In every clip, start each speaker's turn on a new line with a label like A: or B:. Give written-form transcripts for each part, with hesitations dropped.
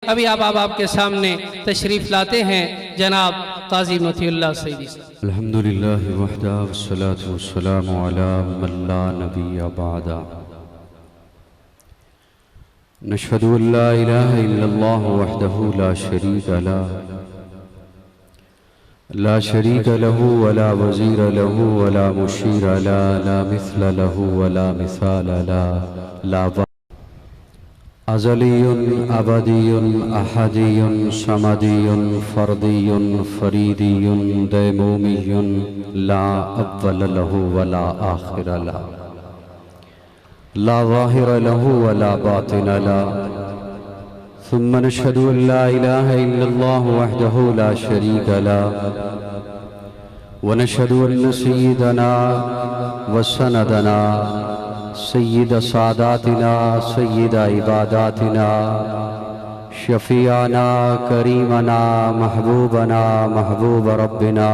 A: अभी आप आपके सामने तशरीफ़ लाते हैं जनाब काजी मतीउल्लाह सईदी।
B: अल्हम्दुलिल्लाह वहदा वस्सलातु वस्सलामु अला मन ला नबिय्य बअदा। नशहदु अन ला इलाहा इल्लल्लाह वहदहु ला शरीक लहु वला वज़ीर लहु वला मुशीर ला मिस्ल लहु वला मिसाल ला अज़लियुन अबदियुन अहदियुन समदियुन फर्दियुन फरीदियुन दैमूमियुन ला अव्वल लहु वला आखिर ला ज़ाहिर लहु वला बातिन ला। सुम्मा नशहदु अन ला इलाहा इल्लल्लाह वहदहु ला शरीक लह व नशहदु अन्न सय्यदना व सनदना सय्यद सादातिना सय्यद इबादातिना शफीआना करीमना महबूबना महबूब रब्बिना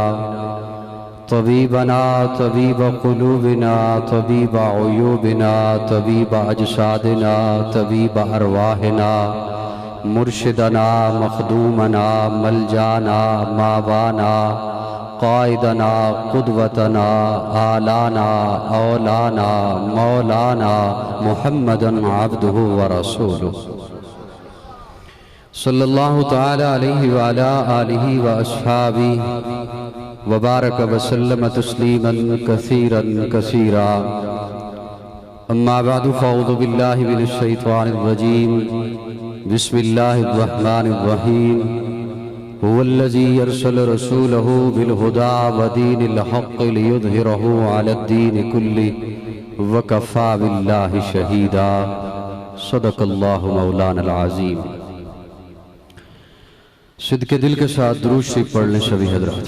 B: तबीबना तबीब क़ुलूबिना तबीब उयूबिना तबीब अजसादिना तबीब अरवाहिना मुर्शिदना मखदूमना मलजाना मावाना क़ाइदना क़ुदवतना आलाना औलाना मौलाना मुहम्मदन अब्दुहु व रसूलुहु सल्लल्लाहु तआला अलैहि व अला आलिहि व अस्हाबिहि व बारक व सल्लम तस्लीमन कसीरन कसीरा। अम्मा बअदु फ़अऊज़ु बिल्लाहि मिनश शैतानिर रजीम। बिस्मिल्लाहिर रहमानिर रहीम। हुवल्लज़ी अरसल रसूलहु बिल हुदा व दीनिल हक़्क़ लियुज़हिरहु अलद्दीनि कुल्लिहि व कफ़ा बिल्लाहि शहीदा। सदक़ल्लाहु मौलानल अज़ीम। सिद्क़े दिल के साथ दुरूद शरीफ पढ़ लें सभी हज़रात।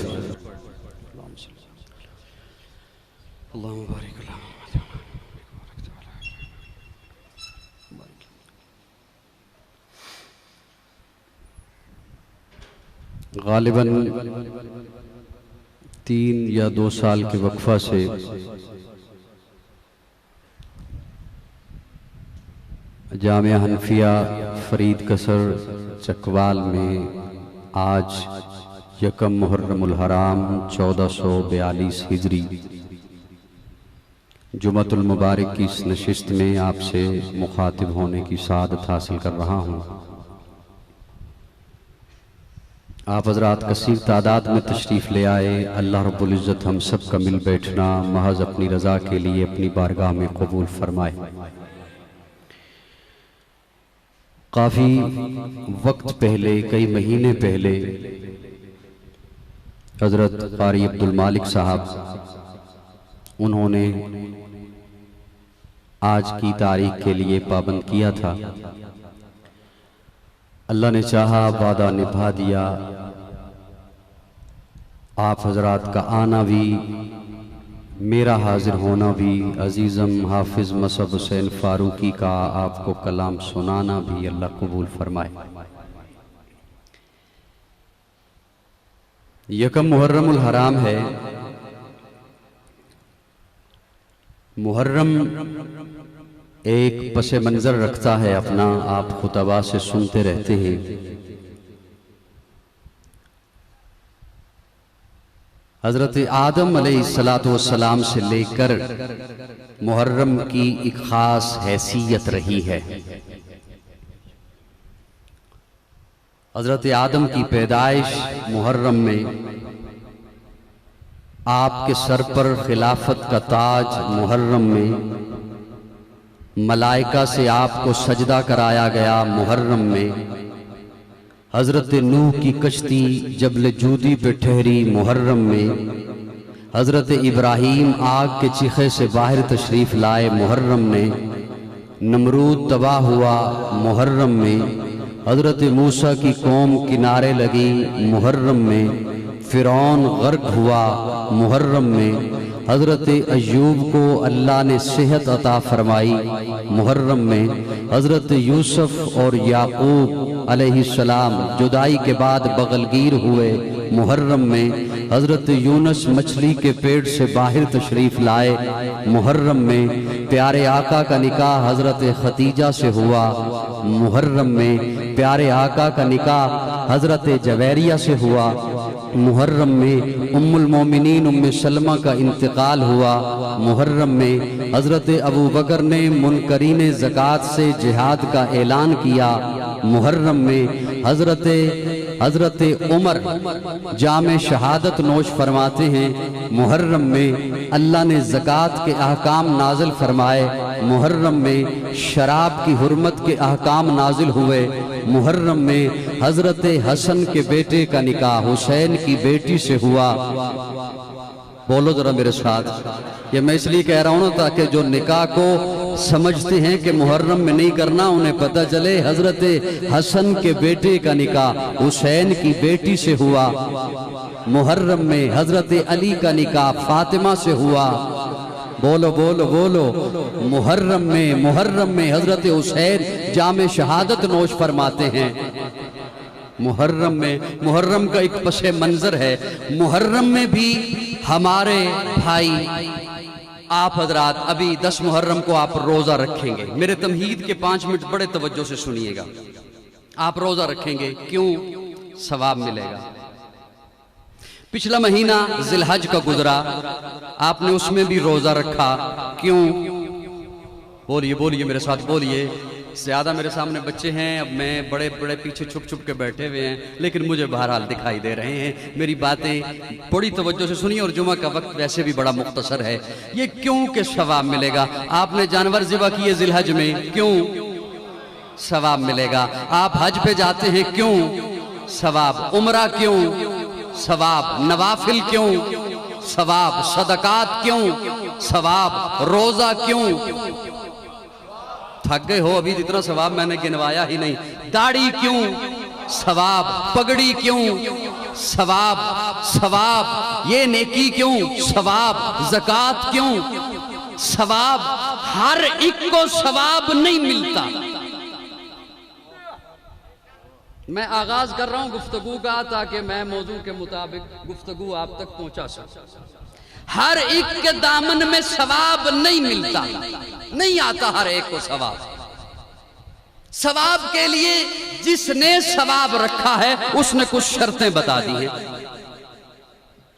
B: गालिबन 3 या 2 साल के वक्फा से जामिया हनफिया फरीद कसर चकवाल में आज यकम मुहर्रमुल हराम 1442 हिजरी जुमतुल मुबारक की इस नशिस्त में आपसे मुखातिब होने की सादत हासिल कर रहा हूँ। आप हज़रात कसीर तादाद में तशरीफ़ ले आए। अल्लाह रब्बुल इज़्ज़त हम सब का मिल बैठना महज अपनी रज़ा के लिए अपनी बारगाह में कबूल फरमाए। काफ़ी वक्त पहले, कई महीने पहले हज़रत क़ारी अब्दुल मालिक साहब उन्होंने आज की तारीख के लिए पाबंद किया था। अल्लाह ने चाहा, वादा निभा दिया। आप हज़रात का आना भी, मेरा हाजिर होना भी, अजीज़म हाफिज़ मसअब हुसैन फ़ारूकी का आपको कलाम सुनाना भी अल्लाह कबूल फरमाए। यकम मुहर्रमुल हराम है। मुहर्रम एक पसे मंज़र रखता है अपना, आप खुतबा से सुनते रहते हैं। हज़रत आदम अलैहिस्सलातु वस्सलाम से लेकर मुहर्रम की एक ख़ास हैसियत रही है। हज़रत आदम की पैदाइश मुहर्रम में, आपके सर पर खिलाफत का ताज मुहर्रम में, मलाइका से आपको सजदा कराया गया मुहर्रम में, हज़रत नूह की कश्ती जबल जूदी पे ठहरी मुहर्रम में, हज़रत इब्राहीम आग के चीखे से बाहर तशरीफ़ लाए मुहर्रम में, नमरूद तबाह हुआ मुहर्रम में, हज़रत मूसा की कौम किनारे लगी मुहर्रम में, फ़िरौन गर्क हुआ मुहर्रम में, हज़रत अय्यूब को अल्लाह ने सेहत अता फरमाई मुहर्रम में, हज़रत यूसुफ और याकूब अलैहिस्सलाम जुदाई के बाद बगलगीर हुए मुहर्रम में, हजरत यूनुस मछली के पेट से बाहर तशरीफ लाए। मुहर्रम में प्यारे आका का निकाह हजरत खतीजा से हुआ। मुहर्रम में प्यारे आका का निकाह हजरत जवेरिया से हुआ। मुहर्रम में उम्मुल मोमिनीन उम्मे सलमा का इंतकाल हुआ। मुहर्रम में हजरत अबू बकर ने मुनकरीन ज़कात से जिहाद का ऐलान किया। मुहर्रम में हजरत उमर जामे शहादत नोश फरमाते हैं। मुहर्रम में अल्लाह ने ज़कात के अहकाम नाजिल फरमाए। मुहर्रम में शराब की हुर्मत के अहकाम नाजिल हुए। मुहर्रम में हजरत हसन के बेटे का निकाह हुसैन की बेटी से हुआ। बोलो जरा मेरे साथ। ये मैं इसलिए कह रहा हूं ना ताकि जो निकाह को समझते हैं कि मुहर्रम में नहीं करना, उन्हें पता चले हजरत हसन के बेटे का निकाह हुसैन की बेटी से हुआ। मुहर्रम में हजरत अली का निकाह फातिमा से हुआ। बोलो बोलो बोलो। मुहर्रम में हजरत हुसैन जामे शहादत नोश फरमाते हैं। मुहर्रम का एक पसे मंजर है। मुहर्रम में भी हमारे भाई आप हजरात अभी 10 मुहर्रम को आप रोजा रखेंगे। मेरे तमहीद के 5 मिनट बड़े तवज्जो से सुनिएगा। आप रोजा रखेंगे, क्यों? सवाब मिलेगा। पिछला महीना जिलहज का गुजरा, आपने उसमें भी रोजा रखा, क्यों? बोलिए बोलिए मेरे साथ बोलिए। ज्यादा मेरे सामने बच्चे हैं, अब मैं बड़े बड़े पीछे छुप छुप के बैठे हुए हैं, लेकिन मुझे बहरहाल दिखाई दे रहे हैं। मेरी बातें बड़ी तवज्जो से सुनिए। और जुमा का वक्त वैसे भी बड़ा मुख्तसर है। ये क्यों के सवाब मिलेगा? आपने जानवर ज़िबा किए जिलहज में, क्यों? सवाब मिलेगा। आप हज पे जाते हैं, क्यों? सवाब। उमरा क्यों? सवाब। नवाफिल क्यों? सवाब। सदकात क्यों? सवाब। रोजा क्यों? थक गए हो? अभी जितना सवाब मैंने गिनवाया ही नहीं। दाढ़ी क्यों? सवाब। पगड़ी क्यों? सवाब। सवाब। ये नेकी क्यों? सवाब। ज़कात क्यों? सवाब। हर एक को सवाब नहीं मिलता। मैं आगाज कर रहा हूं गुफ्तगू का ताकि मैं मौजू के मुताबिक गुफ्तगू आप तक पहुंचा सकूं। हर एक के दामन में सवाब नहीं मिलता, नहीं आता हर एक को सवाब। सवाब के लिए जिसने सवाब रखा है उसने कुछ शर्तें बता दी हैं।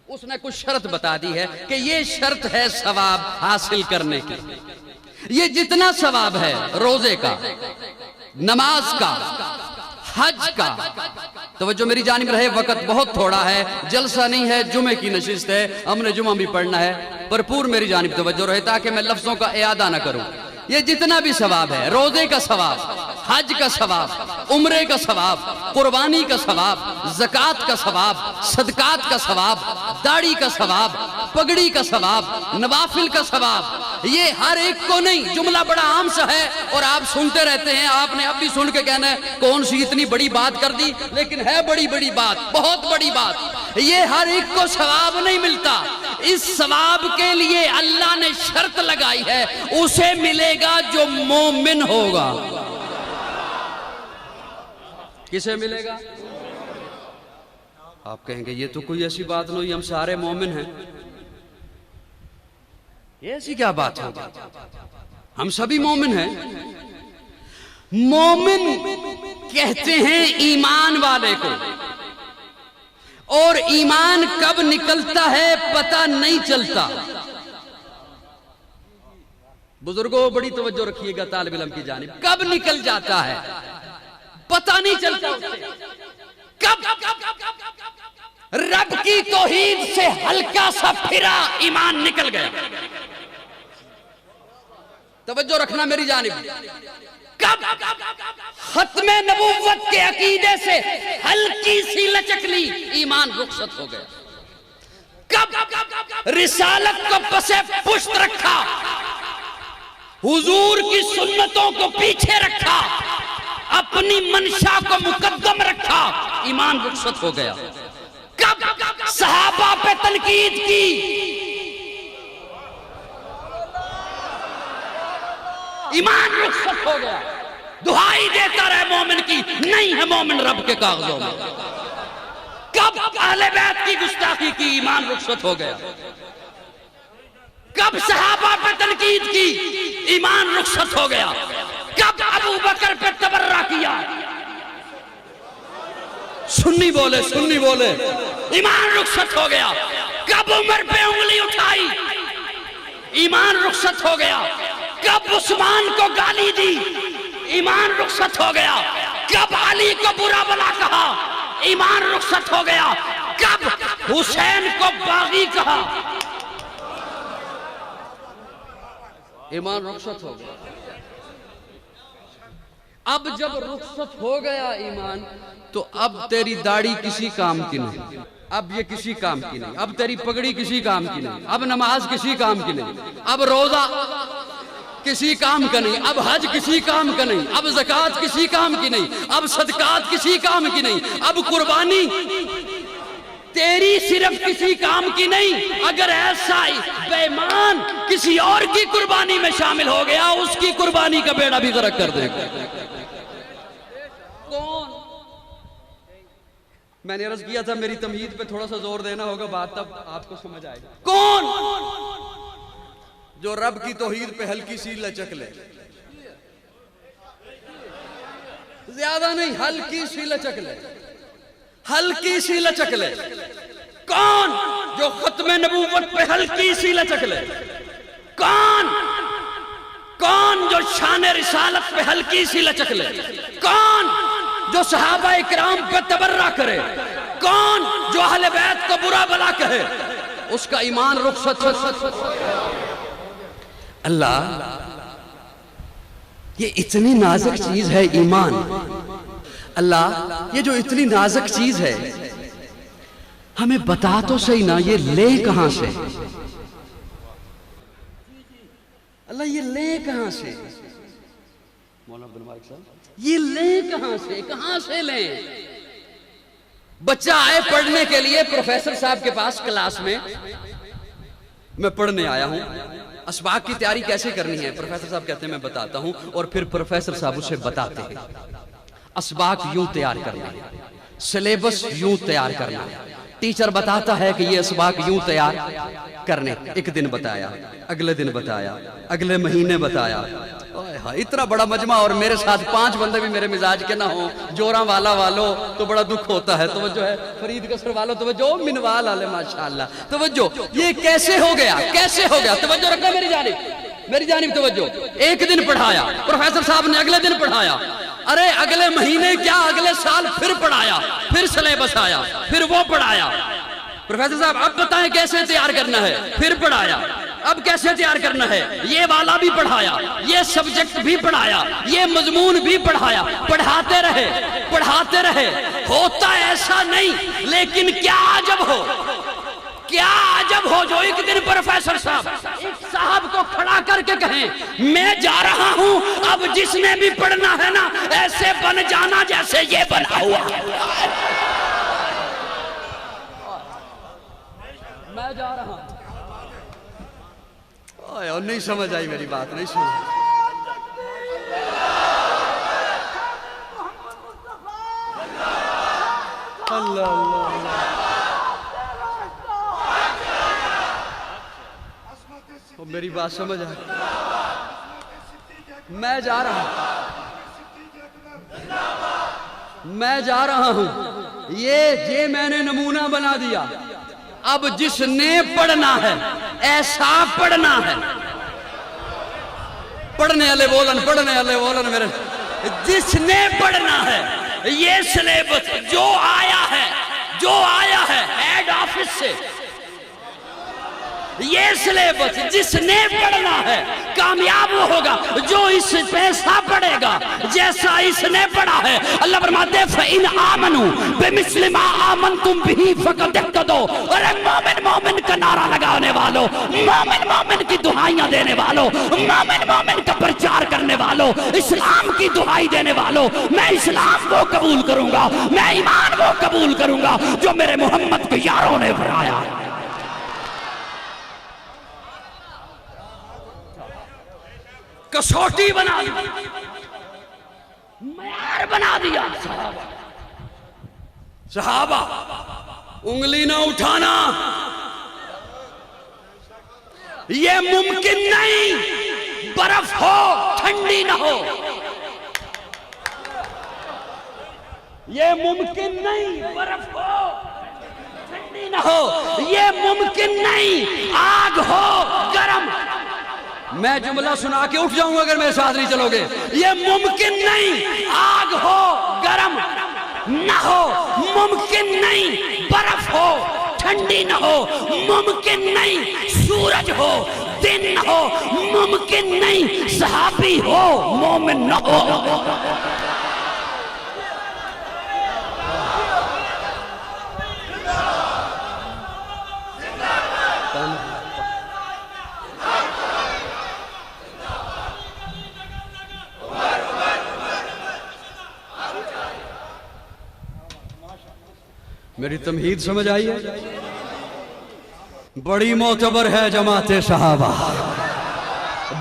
B: उसने कुछ शर्त बता दी है कि ये शर्त है सवाब हासिल करने की। ये जितना सवाब है रोजे का, नमाज का, हज का, तवज्जो मेरी जानिब रहे, वक्त बहुत थोड़ा है, जलसा नहीं है, जुमे की नशिस्त है, हमने जुमा भी पढ़ना है। भरपूर मेरी जानिब तवज्जो रहे ताकि मैं लफ्जों का इयादा ना करूं। ये जितना भी सवाब है, रोजे का सवाब, हज का सवाब, उम्रे का सवाब, कुर्बानी का सवाब, ज़कात का सवाब, सदकात का सवाब, दाढ़ी का सवाब, पगड़ी का सवाब, नवाफिल का सवाब, ये हर एक को नहीं। जुमला बड़ा आम सा है और आप सुनते रहते हैं। आपने अब भी सुन के कहना है कौन सी इतनी बड़ी बात कर दी, लेकिन है बड़ी बड़ी बात, बहुत बड़ी बात। ये हर एक को सवाब नहीं मिलता। इस सवाब के लिए अल्लाह ने शर्त लगाई है, उसे मिलेगा जो मोमिन होगा। किसे मिलेगा? आप कहेंगे ये तो कोई ऐसी बात नहीं, हम सारे मोमिन हैं। ये ऐसी क्या बात होगी? हम सभी मोमिन हैं। मोमिन कहते हैं ईमान वाले को, और ईमान कब निकलता है पता नहीं चलता। बुजुर्गों बड़ी तवज्जो रखिएगा तालिब इल्म की जानिब। कब निकल जाता है पता नहीं चलता। कब रब की तौहीद से हल्का सा फिरा ईमान निकल गया। तवज्जो रखना मेरी जानिब। कब खत्मे नबूवत के अकीदे से हल्की सी लचक ली, ईमान रुखसत हो गया। कब रिसालत को पसे पुश्त रखा, हुजूर की सुन्नतों को पीछे रखा, अपनी मंशा को मुकद्दम रखा, ईमान रुखसत हो गया। कब सहाबा पे तनकीद की, ईमान रुखसत हो गया। दुहाई देता रहे मोमिन की, नहीं है मोमिन रब के कागजों में।
C: कब अहले बैत की गुस्ताखी की, ईमान रुखसत हो गया। कब सहाबा पे तनकीद की, ईमान रुखसत हो गया। कब अबू बकर पे तबर्रा किया, सुन्नी बोले, ईमान रुखसत हो गया। कब उमर पे उंगली उठाई, ईमान रुखसत हो गया। कब उस्मान को गाली दी, ईमान रुखसत हो गया। कब अली को बुरा भला कहा, ईमान रुखसत हो गया। कब हुसैन को बागी कहा, ईमान रुखसत हो गया। अब जब रुखसत हो गया ईमान, तो अब तेरी दाढ़ी किसी काम की नहीं, अब ये किसी काम की नहीं, अब तेरी पगड़ी किसी काम की नहीं, अब नमाज किसी काम की नहीं, अब रोजा किसी काम का नहीं, अब हज किसी काम का नहीं, अब ज़कात किसी काम की नहीं, अब सदकात किसी काम की नहीं, अब कुर्बानी तेरी सिर्फ किसी काम की नहीं। अगर ऐसा बेईमान किसी और की कुर्बानी में शामिल हो गया, उसकी कुर्बानी का बेड़ा भी गर्क कर देगा। कौन? मैंने अर्ज किया था मेरी तमहीद पे थोड़ा सा जोर देना होगा, बात तब आपको समझ आएगी। कौन? जो रब की तौहीद पे हल्की सी लचक ले, ज्यादा नहीं, हल्की सी लचक ले, हल्की सी लचक ले। कौन? जो खत्म नबूवत पे हल्की सी लचक ले। कौन? कौन जो शान रिसालत पे हल्की सी लचक ले। कौन जो सहाबा इकराम पे तबर्रा करे। कौन जो अहले बैत को बुरा भला कहे, उसका ईमान रुखसत। अल्लाह, ये इतनी नाजुक चीज है ईमान। अल्लाह, ये जो इतनी नाजुक चीज है, हमें बता तो सही ना, ये ले कहां से? अल्लाह, ये ले कहां से? मौलाना अब्दुल मालिक साहब, ये ले कहां से ले? बच्चा आए पढ़ने के लिए प्रोफेसर साहब के पास क्लास में, मैं पढ़ने आया हूं, अस्बाक की तैयारी कैसे करनी है? प्रोफेसर साहब कहते हैं मैं बताता हूं, और फिर प्रोफेसर साहब उसे बताते हैं अस्बाक यूं तैयार करना है, सिलेबस यूं तैयार करना है। टीचर बताता है कि ये अस्बाक यूं तैयार करने, एक दिन बताया, अगले दिन बताया, अगले महीने बताया। इतना बड़ा मजमा, और मेरे साथ 5 बंदे भी मेरे मिजाज के ना हो, जोरा वाला वालो तो बड़ा दुख होता है। तवज्जो है, फरीद कसर वालो तवज्जो, मिनवाल आले माशाअल्लाह तवज्जो। ये कैसे हो गया, कैसे हो गया? तवज्जो रखना मेरी जानिब तवज्जो। एक दिन पढ़ाया प्रोफेसर साहब ने, अगले दिन पढ़ाया, अरे अगले महीने क्या, अगले साल फिर पढ़ाया, फिर सिलेबस आया, फिर वो पढ़ाया। प्रोफेसर साहब अब बताएं कैसे तैयार करना है? फिर पढ़ाया, अब कैसे तैयार करना है? ये वाला भी पढ़ाया, ये सब्जेक्ट भी पढ़ाया, ये मजमून भी पढ़ाया। पढ़ाते रहे। होता ऐसा नहीं, लेकिन क्या अजब हो जो एक दिन प्रोफेसर साहब एक साहब को खड़ा करके कहें, मैं जा रहा हूं, अब जिसने भी पढ़ना है ना, ऐसे बन जाना जैसे ये बना हुआ। मैं जा रहा हूं। और नहीं समझ आई मेरी बात, नहीं सुनी। अल्लाह, मेरी बात समझ आ गई। मैं जा रहा हूं, ये मैंने नमूना बना दिया। अब जिसने पढ़ना है ऐसा पढ़ना है। पढ़ने वाले बोलन मेरे, जिसने पढ़ना है ये सिलेबस जो आया है हेड ऑफिस से, ये सिलेबस जिसने पढ़ना है कामयाब होगा, जो इस पैसा पढ़ेगा जैसा इसने पढ़ा है। अल्लाह फरमाते फ़इन आमनू बिमिस्लि मा आमनतुम बिही फ़क़द इह्तदौ। अरे मोमिन का नारा लगाने वालों, मोमिन की दुहाइयां देने वालों, मोमिन का प्रचार करने वालों, इस्लाम की दुहाई देने वालों, मैं इस्लाम को कबूल करूंगा, मैं ईमान को कबूल करूंगा जो मेरे मोहम्मद के यारों ने बढ़ाया। कसौटी बना दी, मयार बना दिया। सहाबा उंगली ना उठाना, ये मुमकिन नहीं बर्फ हो ठंडी ना हो, ये मुमकिन नहीं बर्फ हो ठंडी ना हो, ये मुमकिन नहीं आग हो गरम। मैं जुमला सुना के उठ जाऊंगा अगर मेरे साथ नहीं चलोगे। ये मुमकिन नहीं आग हो गरम ना हो, मुमकिन नहीं बर्फ हो ठंडी ना हो, मुमकिन नहीं सूरज हो दिन न हो, मुमकिन नहीं सहाबी हो मोमिन न हो। मेरी तमहीद समझ आई है? बड़ी मोतबर है जमाते सहाबा,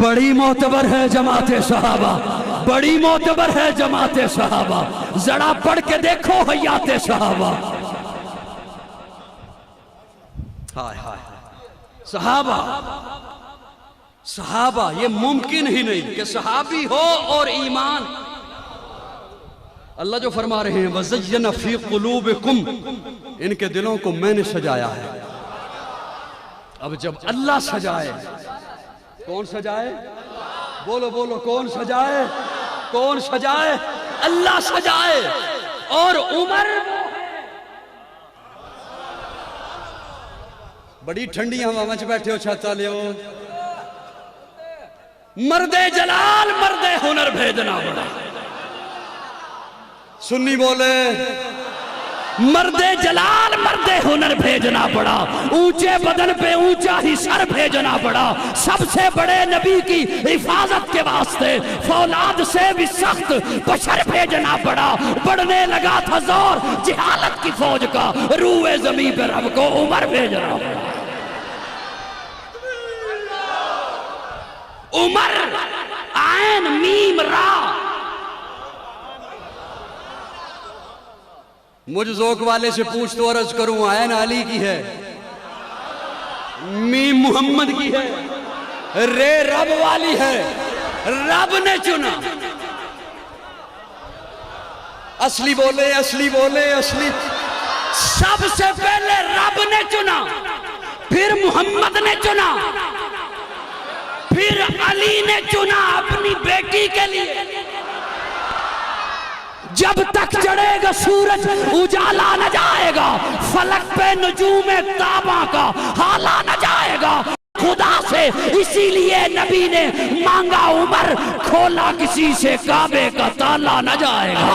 C: बड़ी मोतबर है जमाते सहाबा, बड़ी मोतबर है जमाते सहाबा, जरा पढ़ के देखो हयाते सहाबा। हाय हाय सहाबा, सहाबा ये मुमकिन ही नहीं कि सहाबी हो और ईमान। अल्लाह जो फरमा रहे हैं वज़य्यना फी क़ुलूबिकुम, इनके दिलों को मैंने सजाया है। अब जब अल्लाह सजाए, कौन सजाए? बोलो बोलो, कौन सजाए? कौन सजाए? अल्लाह सजाए। और उमर बड़ी ठंडी हवा में बैठे हो, छाता ले मर्दे जलाल मर्दे हुनर भेजना बड़ा। सुन्नी बोले मर्दे जलाल मर्दे हुनर भेजना पड़ा, ऊंचे बदन पे ऊंचा ही सर भेजना पड़ा, सबसे बड़े नबी की हिफाजत के वास्ते फौलाद से भी सख्त बशर भेजना पड़ा। बढ़ने लगा था जोर जिहालत की फौज का, रूए जमीन पे रब को उमर भेजना पड़ा। उमर आयन मीम रा। मुझ ज़ौक़ वाले से पूछ तो अर्ज करूं, आयन अली की है, मीम मोहम्मद की है, रे रब वाली है, रब ने चुना। असली बोले असली बोले असली, सबसे पहले रब ने चुना, फिर मोहम्मद ने चुना, फिर अली ने चुना अपनी बेटी के लिए। जब तक चढ़ेगा सूरज उजाला न जाएगा, फलक पे नजूमे ताबा का हाला न जाएगा खुदा से। इसीलिए नबी ने मांगा उमर, खोला किसी से काबे का ताला न जाएगा।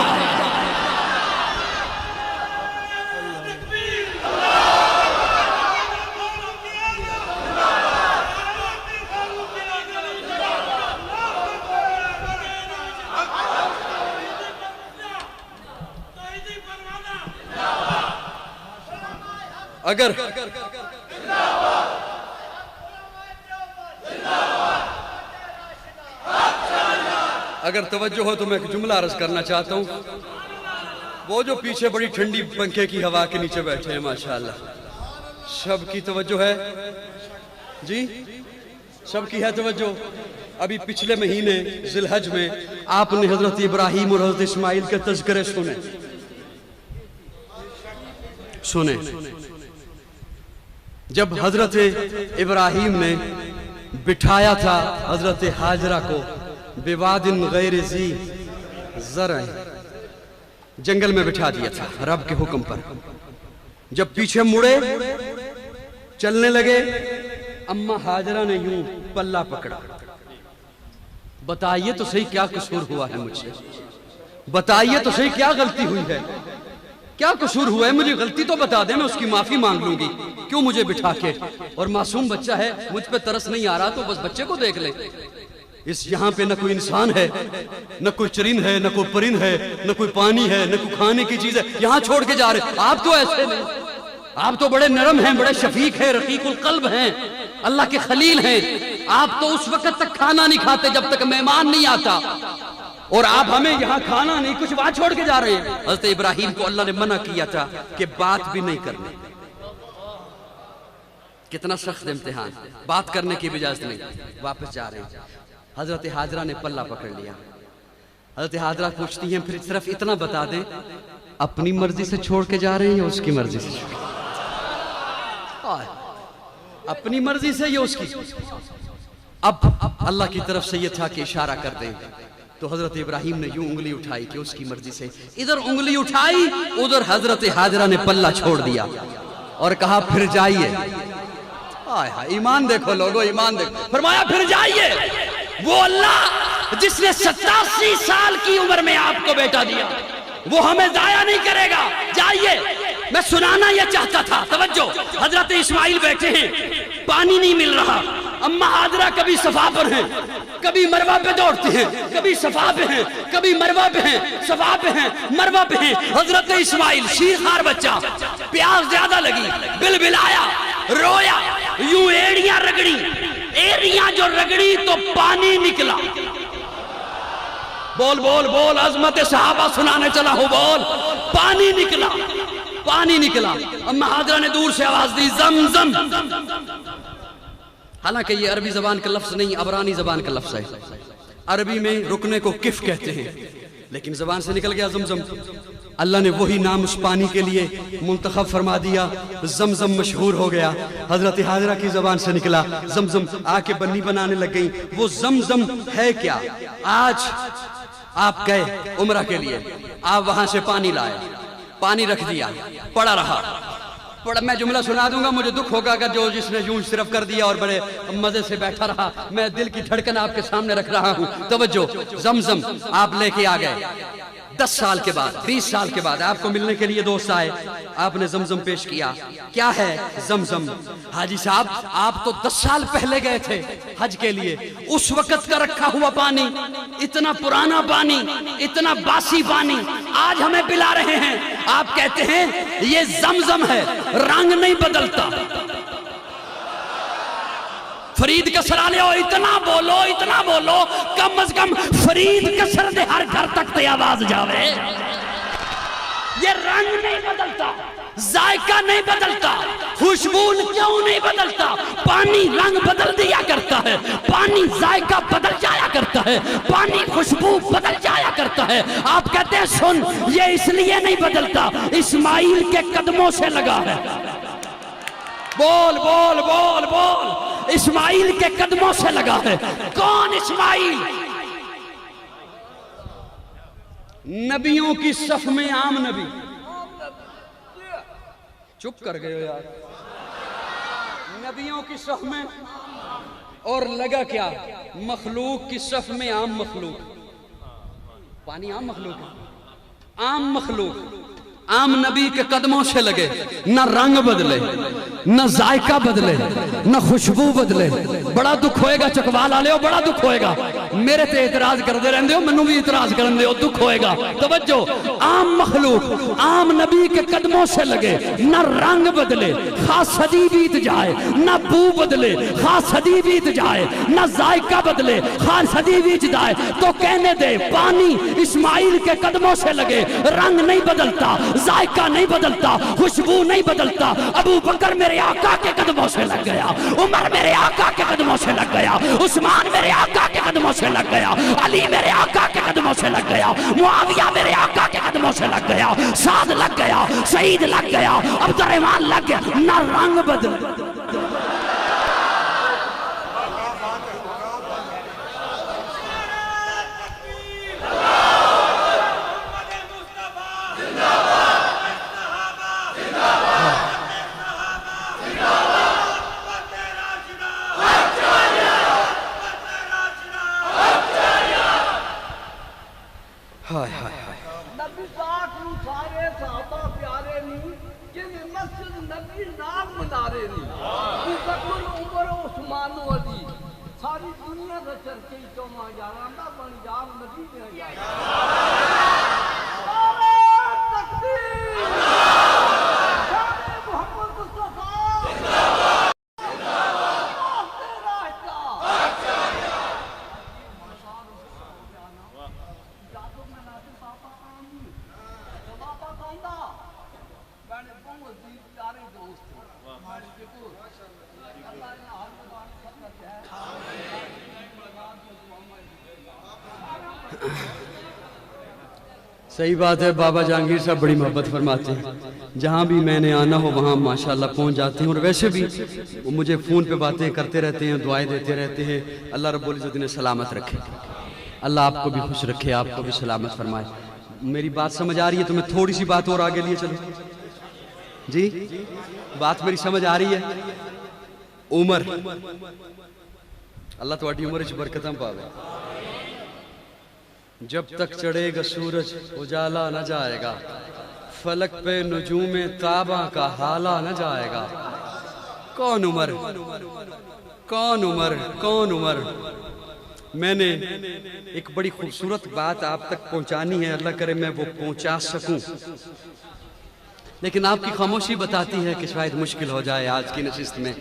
C: अगर तवज्जो हो तो मैं एक जुमला अर्ज करना चाहता हूँ। वो जो पीछे बड़ी ठंडी पंखे की हवा के नीचे बैठे हैं माशाअल्लाह, सबकी तवज्जो है जी, सबकी है तवज्जो। अभी पिछले महीने जिलहज में आपने हजरत इब्राहीम और हजरत इस्माइल के तज़किरे सुने। जब हजरत इब्राहीम ने बिठाया था हजरत हाजरा को बेवादिन गैर ज़ी ज़रअ, जंगल में बिठा दिया था रब के हुक्म पर। जब पीछे मुड़े चलने लगे, अम्मा हाजरा ने यूं पल्ला पकड़ा। बताइए तो सही क्या कसूर हुआ है मुझसे, बताइए तो सही क्या गलती हुई है, क्या कसूर हुआ है, मुझे गलती तो बता दे, मैं उसकी माफी मांग लूंगी। क्यों मुझे बिठा के, और मासूम बच्चा है, मुझ पे तरस नहीं आ रहा तो बस बच्चे को देख ले। इस यहाँ पे न कोई इंसान है, न कोई चरिंद है, न कोई परिंद है, न कोई पानी है, न कोई खाने की चीज है, यहाँ छोड़ के जा रहे। आप तो ऐसे नहीं, आप तो बड़े नरम हैं, बड़े शफीक हैं, रकीकुल कल्ब हैं, अल्लाह के खलील हैं। आप तो उस वक्त तक खाना नहीं खाते जब तक मेहमान नहीं आता, और आप हमें यहाँ खाना नहीं कुछ वहां छोड़ के जा रहे हैं। हज़रत इब्राहीम को अल्लाह ने मना किया था कि बात भी नहीं करनी, कितना सख्त इम्तिहान, बात करने की भी इजाजत नहीं। वापस जा रहे हैं, हजरत हाजरा ने पल्ला पकड़ लिया। हजरत हाजरा पूछती हैं फिर सिर्फ इतना बता दें, अपनी मर्जी से छोड़ के जा रहे हैं या उसकी मर्जी से? अपनी मर्जी से या उसकी? अब अल्लाह की तरफ से यह था कि इशारा कर दें, तो हजरत इब्राहिम ने यूं उंगली उठाई कि उसकी मर्जी से। इधर उंगली उठाई, उधर हजरत हाजरा ने पल्ला छोड़ दिया और कहा फिर जाइए। हाय हाय, ईमान देखो लोगो, ईमान देखो। फरमाया फिर जाइए, वो अल्लाह जिसने 87 साल की उम्र में आपको बेटा दिया, वो हमें जाया नहीं करेगा। जाइए। मैं सुनाना यह चाहता था, तवज्जो। हजरत इस्माइल बैठे हैं, पानी नहीं मिल रहा। अम्मा हाजरा कभी सफा पर हैं, कभी मरवा पे दौड़ते हैं, कभी सफा पे हैं, कभी मरवा पे हैं, सफा पे हैं, मरवा पे हैं। हजरत इस्माइल शीरखार बच्चा, प्यास ज्यादा लगी, बिलबिलाया, रोया, यूं एड़ियां रगड़ी, एड़ियां जो रगड़ी तो पानी निकला। बोल बोल बोल, अजमत सहाबा सुनाने चला हूं, बोल। पानी निकला, पानी निकला। अम्मा हाजरा ने दूर से आवाज दी, जमजम। हालांकि ये अरबी जबान का लफ्ज नहीं, अबरानी जबान का लफ्ज है। अरबी में रुकने को किफ कहते हैं, लेकिन जबान से निकल गया जमजम। अल्लाह ने वही नाम उस पानी के लिए मुंतखब फरमा दिया, जमजम मशहूर हो गया। हजरत हाजरा की जबान से निकला जमजम, आके बन्नी बनाने लग गई। वो जमजम है क्या? आज आप गए उम्रा के लिए, आप वहां से पानी लाए, पानी रख दिया, पड़ा रहा। मैं जुमला सुना दूंगा, मुझे दुख होगा अगर जो जिसने यूं सिर्फ कर दिया और बड़े मजे से बैठा रहा। मैं दिल की धड़कन आपके सामने रख रहा हूं, तवज्जो। जमजम आप लेके आ गए, 10 साल के बाद, 20 साल के बाद आपको मिलने के लिए दोस्त आए, आपने जमजम पेश किया। क्या है जमजम? हाजी साहब, आप तो 10 साल पहले गए थे हज के लिए, उस वक्त का रखा हुआ पानी, इतना पुराना पानी, इतना बासी पानी आज हमें पिला रहे हैं। आप कहते हैं ये जमजम है, रंग नहीं बदलता। फरीद कसरा ले, इतना बोलो, इतना बोलो, कम अज कम फरीद कसर दे हर घर तक ते आवाज जावे। ये रंग नहीं बदलता, जायका नहीं बदलता, खुशबू क्यों नहीं बदलता? पानी रंग बदल दिया करता है, पानी जायका बदल जाया करता है, पानी खुशबू बदल जाया करता है। आप कहते हैं सुन, ये इसलिए नहीं बदलता, इस्माइल के कदमों से लगा है। बोल बोल बोल बोल, इस्माइल के कदमों से लगा है। कौन इस्माइल? नबियों की सफ में आम नबी। चुप कर गए हो यार। नबियों की सफ में, और लगा क्या? मखलूक की सफ में आम मखलूक। पानी आम मखलूक है, आम मखलूक आम नबी के कदमों से लगे। न रंग बदले, न जायका बदले, न खुशबू बदले। बड़ा दुख होएगा चकवाल वाले हो, बड़ा दुख होएगा। मेरे ते इतराज करते रहते हो, मैनू भी इतराज करन दे, दुख होएगा। तवज्जो, आम मखलूक आम नबी के कदमों से लगे। न रंग बदले, खास सदी बीत जाए, न बू बदले, खास सदी बीत जाए, न जायका बदले, खास सदी बीत जाए, तो कहने दे पानी इस्माइल के कदमों से लगे। रंग नहीं बदलता, जायका नहीं बदलता, खुशबू नहीं बदलता। अबू बकर मेरे आका के कदमों से लग गया, उमर मेरे आका के कदमों से लग गया, उस्मान मेरे आका के कदमों से लग गया, अली मेरे आका के कदमों से लग गया, मुआविया मेरे आका के कदमों से लग गया, साद लग गया, शहीद लग गया, अब्दुर्रहमान लग गया। ना रंग बदल।
D: नबी पाक नूं सारे सहाबा प्यारे नी, जिन्हें मस्जिद नबी नाम मनारे नी। बकर उमर उस्मान अली सारी दुनिया का चर्चे तो मां जाना पंजाब नबी में तकबीर मोहम्मद मुस्तफा साढ़े बहुत ही प्यारे दोस्त हमारे देखो अल्लाह ने हर बात करता है।
C: सही बात है, बाबा जहांगीर साहब बड़ी मोहब्बत फरमाते हैं, जहाँ भी मैंने आना हो वहाँ माशाल्लाह पहुँच जाते हैं। और वैसे भी वो मुझे फ़ोन पे बातें करते रहते हैं, दुआएं देते रहते हैं। अल्लाह रब्बुल इज़्ज़त इन्हें सलामत रखे, अल्लाह आपको भी खुश रखे, आपको भी सलामत फरमाए। मेरी बात समझ आ रही है? तो मैं थोड़ी सी बात और आगे लिए चलो जी। बात मेरी समझ आ रही है? उमर, अल्लाह तुम्हारी उम्र च बरकतां पावे। जब तक चढ़ेगा सूरज उजाला न जाएगा, फलक पे नुजूमे ताबा का हाला न जाएगा। कौन उमर, कौन उमर, कौन उमर। मैंने एक बड़ी खूबसूरत बात आप तक पहुंचानी है, अल्लाह करे मैं वो पहुंचा सकूं, लेकिन आपकी खामोशी बताती है कि शायद मुश्किल हो जाए आज की नशिस्त में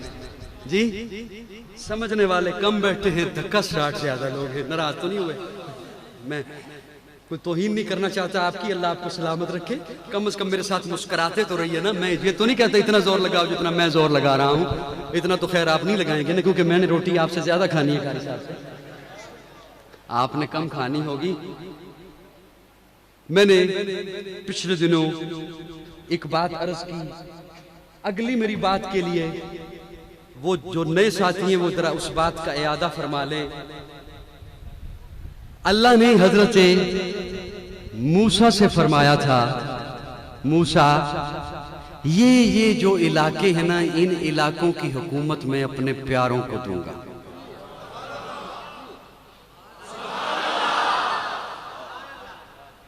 C: जी। समझने वाले कम बैठे हैं, धक्का स्टार्ट ज्यादा लोग हैं। नाराज तो नहीं हुए? मैं कोई तौहीन नहीं करना चाहता आपकी, अल्लाह आपको सलामत रखे। कम से कम मेरे साथ मुस्कुराते तो रहिए ना। मैं ये तो नहीं कहता इतना जोर लगाओ जितना मैं जोर लगा रहा हूँ, इतना तो खैर आप नहीं लगाएंगे ना, क्योंकि मैंने रोटी आपसे ज्यादा खानी है कारी साहब से, आपने कम खानी होगी। मैंने पिछले दिनों एक बात अर्ज की, अगली मेरी बात के लिए वो जो नए साथी हैं वो जरा उस बात का इयादा फरमा लें। अल्लाह ने हजरत मूसा से फरमाया था, मूसा ये जो इलाके हैं ना, इन इलाकों की हुकूमत मैं अपने प्यारों को दूंगा।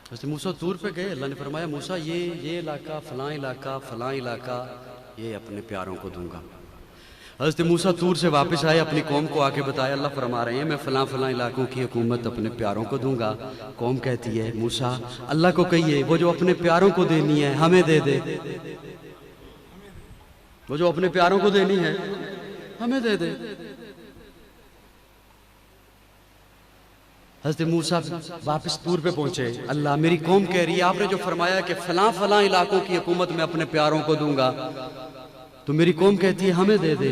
C: वैसे मूसा दूर पे गए, अल्लाह ने फरमाया मूसा ये इलाका फलां इलाका ये अपने प्यारों को दूंगा। हज़रत मूसा तूर से वापस आए, अपनी कौम को आके बताया, अल्लाह फरमा रहे हैं मैं फलां इलाकों की हुकूमत अपने प्यारों को दूंगा। कौम कहती है मूसा अल्लाह को कहिए वो जो अपने प्यारों को देनी है हमें दे दे, वो जो अपने प्यारों को देनी है हमें दे दे। हज़रत मूसा वापस तूर पे पहुंचे, अल्लाह मेरी कौम कह रही है आपने जो फरमाया कि फलां इलाकों की हुकूमत मैं अपने प्यारों को दूंगा, तो मेरी कौम कहती है हमें दे दे।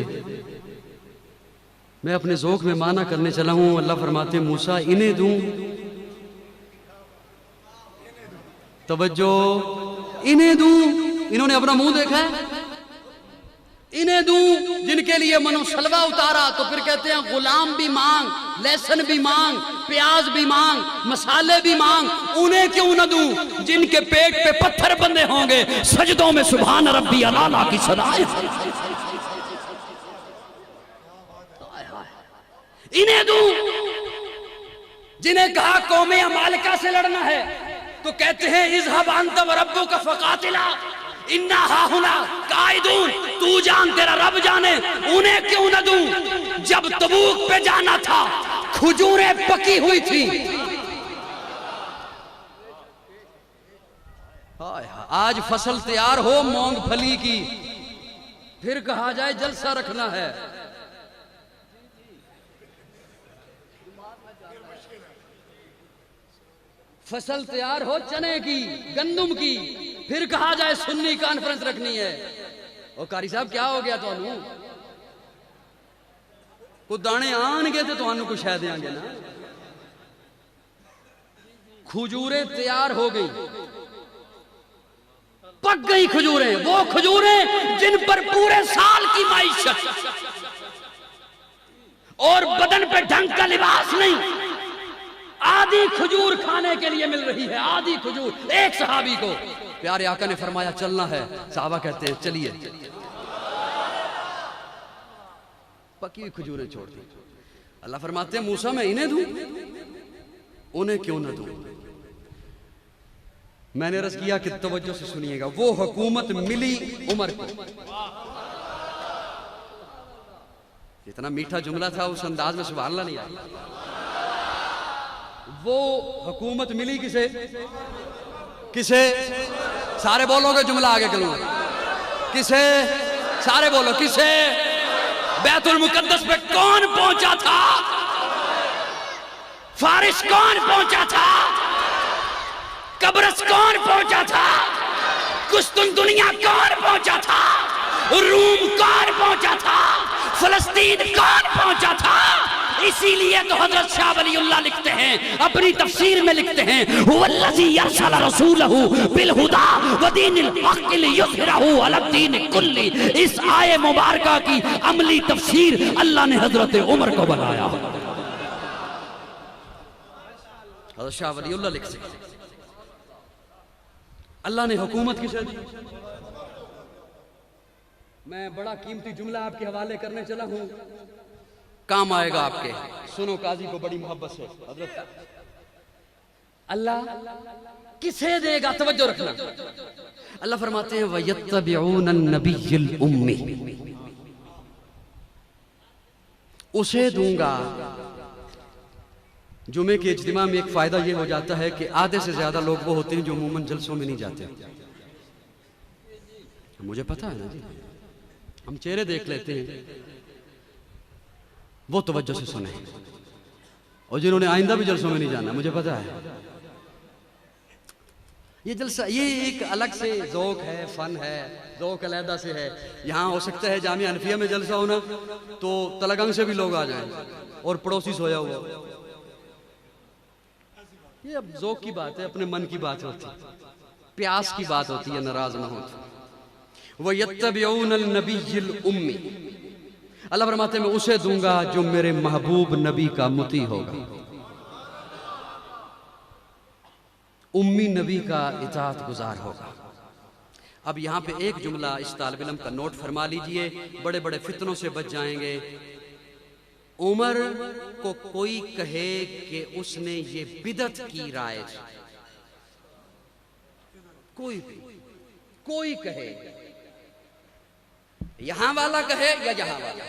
C: मैं अपने ज़ौक़ में माना करने चला हूं, अल्लाह फरमाते मूसा इन्हें दूं, तवज्जो, इन्हें दूं। इन्होंने अपना मुंह देखा है? इन्हें दूं जिनके लिए मनो सलवा उतारा, तो फिर कहते हैं गुलाम भी मांग, लहसुन भी मांग, प्याज भी मांग, मसाले भी मांग, उन्हें क्यों न दूं जिनके पेट पे पत्थर बंधे होंगे, सजदों में सुभान रब्बी अला की सदाएं। इन्हें दूं जिन्हें कहा कौमे अमालिका से लड़ना है, तो कहते हैं इज़हब अंत व रब्बुका फकातिला इन्ना हाहुना काइदून, तू जान तेरा रब जाने। उन्हें क्यों न दूं जब तबूक पे जाना था खजूरें पकी हुई थी। आज फसल तैयार हो मूंगफली की, फिर कहा जाए जलसा रखना है। फसल तैयार हो चने की, गंदुम की, फिर कहा जाए सुन्नी कॉन्फ्रेंस रखनी है। ओ कारी साहब क्या हो गया थानू? को दाने आनगे तो थानू कुछ है देंगे ना। खजूरें तैयार हो गई, पक गई खजूरें, वो खजूरें जिन पर पूरे साल की माइशत और बदन पे ढंग का लिबास नहीं, आधी खजूर खाने के लिए मिल रही है। आधी खजूर। एक सहाबी को प्यारे आका ने फरमाया चलना है, साहबा कहते हैं चलिए, पकी हुई खजूरें छोड़ दी। अल्लाह फरमाते हैं मूसा मैं इन्हें दूं, उन्हें क्यों ना दूं? मैंने अर्ज किया कि तवज्जो से सुनिएगा, वो हुकूमत मिली उमर को। इतना मीठा जुमला था, उस अंदाज में सुभान अल्लाह नहीं आया। वो हुकूमत मिली किसे? किसे? सारे बोलोगे जुमला आगे करूंगा। किसे? सारे बोलो किसे? बैतुल मुकद्दस पे कौन पहुंचा था? फारिस कौन पहुंचा था? कब्रस कौन पहुंचा था? कुस्तुनतुनिया कौन पहुंचा था, रूम कौन पहुंचा था, फलस्तीन कौन पहुंचा था। इसीलिए तो हजरत शाह वलीउल्लाह लिखते हैं, अपनी तफसीर में लिखते हैं, हुवल्लज़ी अरसला रसूलहू बिलहुदा व दीनिल हक़ लियुज़हिरहू अलद्दीन कुल्ली। इस आये मुबारका की अमली तफसीर अल्लाह ने हजरत उमर को बनाया। हजरत शाह वलीउल्लाह लिखते हैं, अल्लाह ने हुकूमत किसे दी। मैं बड़ा कीमती जुमला आपके हवाले करने चला हूं, काम आएगा आपके। सुनो, काजी को बड़ी मोहब्बत से, हजरत अल्लाह किसे देगा, तवज्जो रखना। अल्लाह फरमाते हैं वयत्तबिऊन अन्नबिय्युल उम्मी, उसे दूंगा। जुमे के इज्तिमा में एक फायदा ये हो जाता है कि आधे से ज्यादा लोग वो होते हैं जो अमूमन जलसों में नहीं जाते। मुझे पता है ना जी, हम चेहरे देख लेते हैं, वो तवज्जो से सुने। और जिन्होंने आइंदा भी जलसों में नहीं जाना, मुझे पता है। ये जलसा ये एक अलग से ज़ौक़ है, फ़न है, ज़ौक़ अलहदा से है। यहाँ हो सकता है जामिया हनफिया में जलसा होना तो तलगंग से भी लोग आ जाएं और पड़ोसी सोया हुआ। ये अब ज़ौक़ की बात है, अपने मन की बात होती है, प्यास की बात होती है, नाराज ना होती। वयत्तबिऊनल नबिय्युल उम्मी, अल्लाह फरमाते मैं उसे दूंगा जो मेरे महबूब नबी का मुती होगा, उम्मी नबी का इताअत गुजार होगा। अब यहाँ पे एक जुमला इस तालिब इल्म का नोट फरमा लीजिए, बड़े बड़े फितनों से बच जाएंगे। उमर को कोई कहे कि उसने ये बिदत की राय, कोई कहे, यहां वाला कहे या यहां वाला,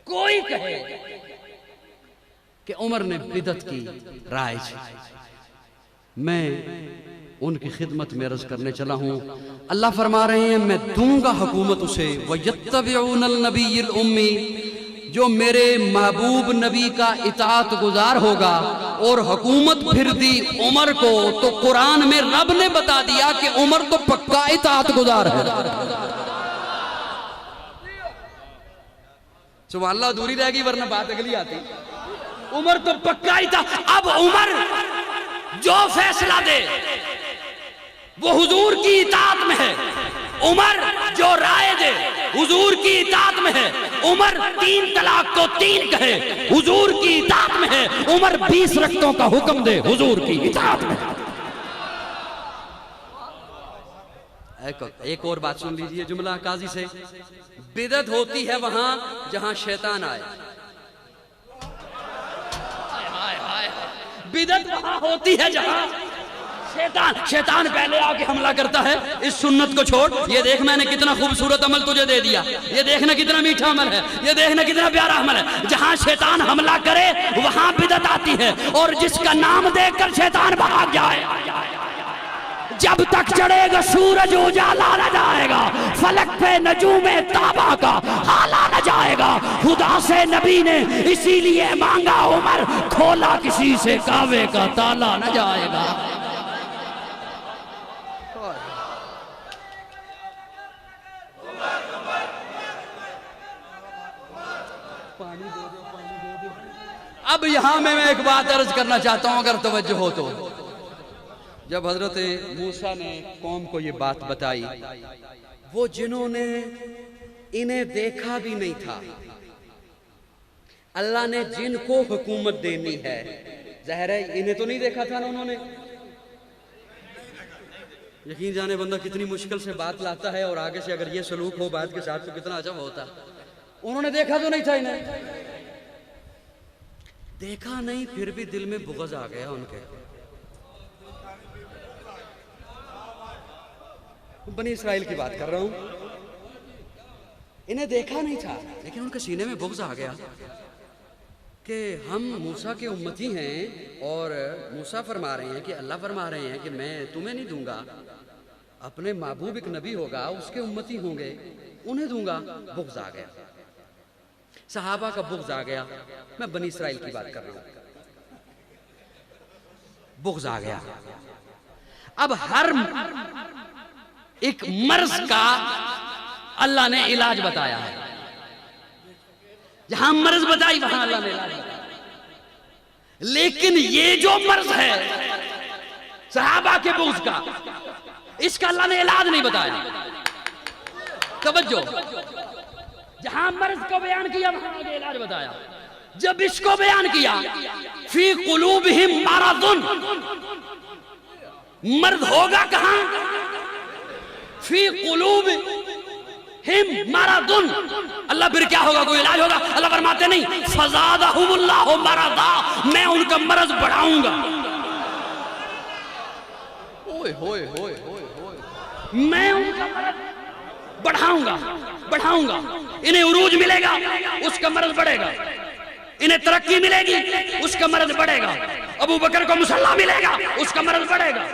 C: कोई कहे कि उमर ने बिदत की राय, मैं उनकी खिदमत में अर्ज करने चला हूं। अल्लाह फरमा रहे हैं मैं दूंगा हुकूमत उसे, वयत्तबिऊनल नबिय्युल उम्मी, जो मेरे महबूब नबी का इताअत गुजार होगा। और हुकूमत फिर दी उमर को, तो कुरान में रब ने बता दिया कि उमर तो पक्का इताअत गुजार है। सुभान अल्लाह, दूरी रहेगी वरना बात अगली आती। उमर तो पक्का इताअत। अब उमर जो फैसला दे वो हुजूर की इताअत में है। उमर जो राय दे हुजूर की इताअत में है। उमर 3 तलाक को 3 कहे, हुजूर की इताअत में है। उमर 20 रख्तों का हुक्म दे, हुजूर की इताअत में है। एक और बात सुन लीजिए जुमला काजी से, बिदअत होती है वहां जहां शैतान आए। बिदअत वहां होती है जहां शैतान पहले आके हमला करता है। इस सुन्नत को छोड़, ये देख मैंने कितना खूबसूरत अमल तुझे दे दिया, ये देखना कितना मीठा अमल है, ये देखना कितना प्यारा अमल है। जहां शैतान हमला करे वहां बिदअत आती है। और जिसका नाम देखकर शैतान भाग जाए, जब तक चढ़ेगा सूरज उजाला न जाएगा, फलक पे नजूमे ताबा का हाला न जाएगा। खुदा से नबी ने इसीलिए मांगा उमर, खोला किसी से कावे का ताला न जाएगा। अब यहां मैं एक बात अर्ज करना चाहता हूं, अगर तवज्जो हो तो। जब हजरत मूसा ने कौम को ये बात बताई, वो जिन्होंने इन्हें देखा भी नहीं था, अल्लाह ने जिनको हुकूमत देनी है, ज़ाहिर है इन्हें तो नहीं देखा था ना उन्होंने। यकीन जाने बंदा कितनी मुश्किल से बात लाता है, और आगे से अगर ये सलूक हो बात के साथ तो कितना अजब होता। उन्होंने देखा तो नहीं था इन्हें, देखा नहीं, फिर भी दिल में बुग़्ज़ आ गया उनके। बनी इस्राइल की बात कर रहा हूं। इन्हें देखा नहीं था, लेकिन उनके सीने में बुग़्ज़ आ गया कि हम मूसा के उम्मती हैं, और मूसा फरमा रहे हैं कि अल्लाह फरमा रहे हैं कि मैं तुम्हें नहीं दूंगा, अपने महबूब एक नबी होगा, उसके उम्मती होंगे, उन्हें दूंगा। बुग़्ज़ आ गया, सहाबा का बुग़्ज़ आ गया। मैं बनी इस्राइल की बात कर रहा हूं। बुग़्ज़ आ गया। अब हर एक मर्ज का अल्लाह ने इलाज बताया है। जहां मर्ज बताई वहां अल्लाह ने इलाज बताया। लेकिन ये जो मर्ज है सहाबा के बुग़्ज़ का, इसका अल्लाह ने इलाज नहीं बताया। तवज्जो, जहां मर्ज को बयान किया वहां आगे इलाज बताया। जब इसको बयान किया, फी कुलूबिहिम मरदुन, मर्द होगा कहां? फी कुलूबिहिम मरदुन। अल्लाह फिर क्या होगा? कोई इलाज होगा? अल्लाह फरमाते नहीं, फज़ादहुमुल्लाहु मरदा, मैं उनका मर्ज बढ़ाऊंगा। ओए होए होए होए होए, मैं उनका मर्ज बढ़ाऊंगा बढ़ाऊंगा। इन्हें उरूज मिलेगा, उसका मर्ज बढ़ेगा। इन्हें तरक्की मिलेगी, उसका मर्ज बढ़ेगा। अबू बकर को मुसल्ला मिलेगा, उसका मर्ज बढ़ेगा।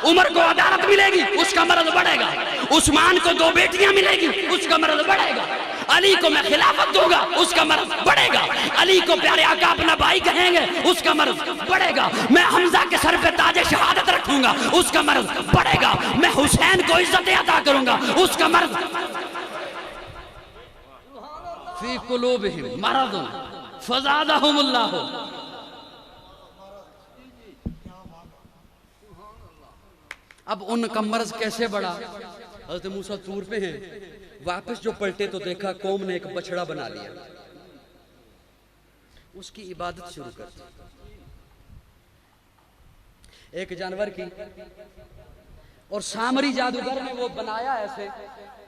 C: उमर को अदालत मिलेगी, उसका मर्ज बढ़ेगा। उस्मान को 2 बेटियां मिलेगी, उसका मर्ज बढ़ेगा। अली को मैं खिलाफत दूंगा, उसका मर्ज बढ़ेगा। अली को प्यारे आका अपना भाई कहेंगे, उसका मर्ज बढ़ेगा। मैं हमजा के सर पे ताजे शहादत रखूंगा, उसका मर्ज बढ़ेगा। मैं हुसैन को इज्जत अता करूंगा, उसका मर्ज। फी कुलूबिहिम मरदुन फज़ादहुमुल्लाहु। अब उनका मर्ज कैसे बढ़ा? हज़रत मूसा तूर पे हैं, वापस जो पलटे तो देखा कौम ने एक बछड़ा बना लिया, उसकी इबादत शुरू कर दी। एक जानवर की। और सामरी जादूगर ने वो बनाया ऐसे,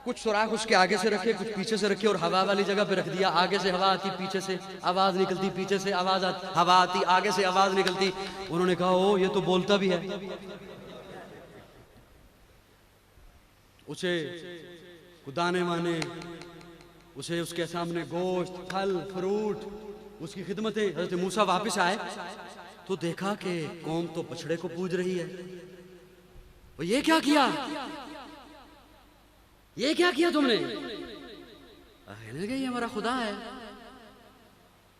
C: कुछ सुराख उसके आगे से रखे, कुछ पीछे से रखे, और हवा वाली जगह पे रख दिया। आगे से हवा आती, पीछे से आवाज निकलती, पीछे से आवाज आती, हवा आती, आगे से आवाज निकलती। उन्होंने कहा ओ ये तो बोलता भी है। उसे दाने वाने, उसे उसके सामने गोश्त, फल, फ्रूट, उसकी खिदमतें। हज़रत मूसा वापस आए तो देखा कि कौम तो बछड़े को पूज रही है। और ये क्या किया? ये क्या किया तुमने? ये हमारा खुदा है,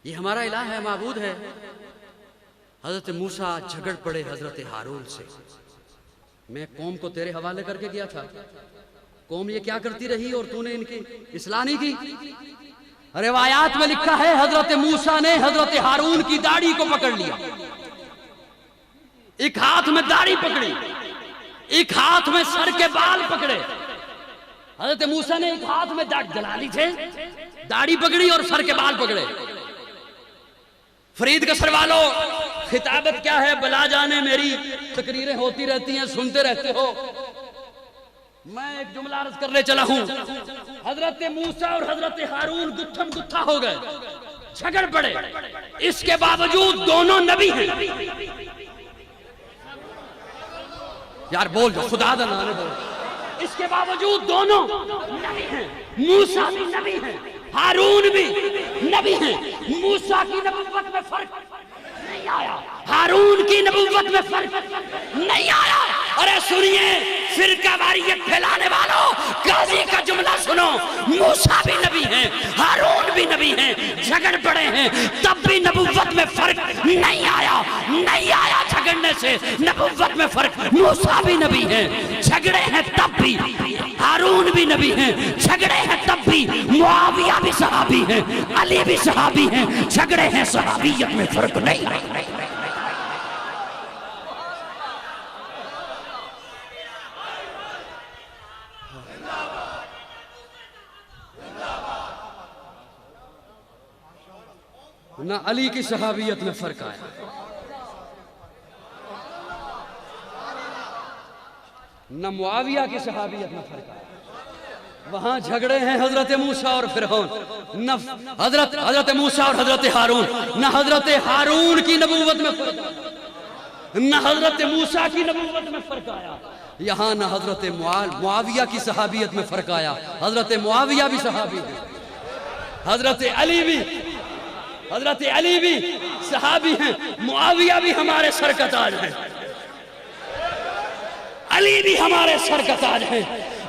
C: ये हमारा इलाह है, माबूद है। हजरत मूसा झगड़ पड़े हजरत हारून से, मैं कौम को तेरे हवाले करके गया था, कौम ये क्या करती रही और तूने इनकी इस्लाह नहीं की। रिवायात में लिखा है हजरत मूसा ने हजरत हारून की दाढ़ी को पकड़ लिया, एक हाथ में दाढ़ी पकड़ी, एक हाथ में सर के बाल पकड़े। हजरत मूसा ने एक हाथ में दलाली थे, दाढ़ी पकड़ी और सर के बाल पकड़े। फरीद कसर वालों, खिताबत क्या है? बला जाने, मेरी तकरीरें होती रहती हैं, सुनते रहते हो। मैं एक जुमला अर्ज करने चला हूं। हजरत मूसा और हजरत हारून गुत्थम गुत्था हो गए, झगड़ पड़े। इसके बावजूद दोनों नबी हैं। यार बोल जो, खुदा दा नाम बोल। इसके बावजूद दोनों नबी हैं। मूसा भी नबी हैं, हारून भी नबी हैं। मूसा की नबुव्वत में फर्क नहीं आया, हारून की नबुव्वत में फर्क नहीं आया। अरे सुनिए फिरकावारियत फैलाने वालों, गाजी का जुमला सुनो। मूसा भी नबी हैं, हारून भी नबी हैं, झगड़ पड़े हैं, तब भी नबुव्वत में फर्क नहीं आया, नहीं आया। झगड़ने से नबुव्वत में फर्क। मूसा भी नबी हैं, झगड़े हैं तब भी। हारून भी नबी हैं, झगड़े हैं तब भी। मुआविया भी सहाबी हैं, अली भी सहाबी हैं, झगड़े हैं, सहाबियत में फर्क नहीं। ना अली की सहाबियत में फर्क आया, न मुआविया की सहाबियत में फर्क आया। वहां झगड़े हैं हजरत मूसा और फिरौन, न हजरत मूसा और हजरत हारून, न हजरत हारून की नबूवत में फर्क आया, न हजरत मूसा की नबूवत में फर्क आया। यहाँ न हजरत मुआविया की सहाबियत में फर्क आया। हजरत मुआविया भी सहाबी है, हजरत अली भी सहाबी हैं, मुआविया भी हमारे सर का ताज है, अली भी हमारे सर का ताज है।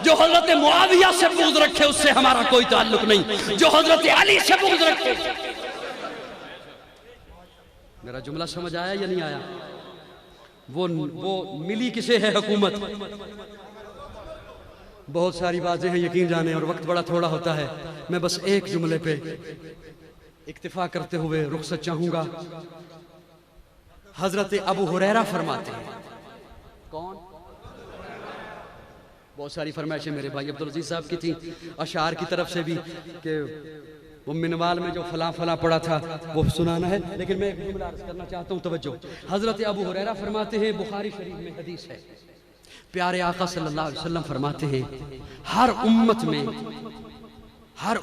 C: जो हजरत मुआविया से बुग़्ज़ रखे उससे हमारा कोई ताल्लुक नहीं, जो हजरत अली से बुग़्ज़ रखे। मेरा जुमला समझ आया या नहीं आया? वो मिली किसे है हुकूमत? बहुत सारी बातें हैं यकीन जाने, और वक्त बड़ा थोड़ा होता है। मैं बस एक जुमले पे इक्तिफा करते हुए रुखसत चाहूंगा। हजरत अबू हुरैरा फरमाते हैं, कौन? बहुत सारी फरमाइशें मेरे भाई अब्दुल अजीज साहब की थी, अशार की तरफ से भी कि वो मिनवाल में जो फला फला पड़ा था वो सुनाना है, लेकिन मैं एक जुमला अर्ज करना चाहता हूँ, तवज्जो। हजरत अबू हुरैरा फरमाते हैं, बुखारी शरीफ में हदीस है, प्यारे आका सल्लल्लाहु अलैहि वसल्लम फरमाते हैं, हर